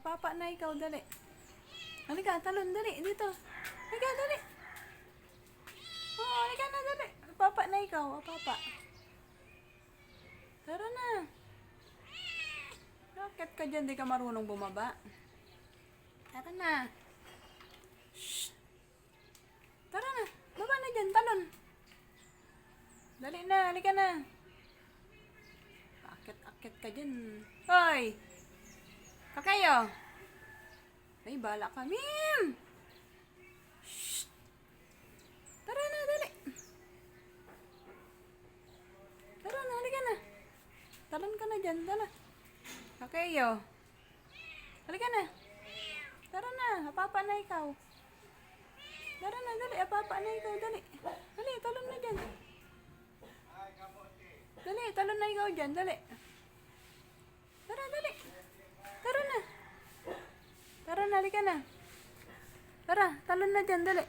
Papa na ikaw, dali. Halika, talon, dali. Dito. Halika, dali. Oh, halika na, dali. Papa na ikaw, papa. Tara na. Bakit ka dyan? Di ka marunong bumaba. Tara na. Shh. Tara na. Baba na dyan, talon. Dali na, halika na. Akit-akit ka dyan. Hoy! Kakayo! Ay, bala ka, Mim! Shh! Tara na, dali. Tara na, halika na. Talon ka na dyan, tara. Kakayo. Halika na. Tara na, apapa na ikaw. Tara na, dali, apapa na ikaw, dali. Dali, talon na dyan. Dali, talon na ikaw dyan, dali. Tara, dali. Tara na. Tara na, halika na. Tara, talon na dyan, dali.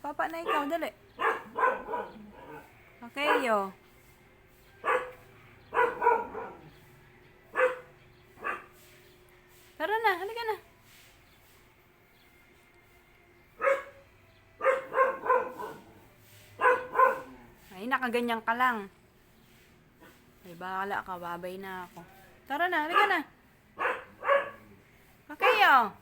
Papa na ikaw, dali. Okay, yo. Tara na, halika na. Ay, nakaganyan ka lang. Ay, bahala ka, babay na ako. Tara na, halika na. Okay, yo.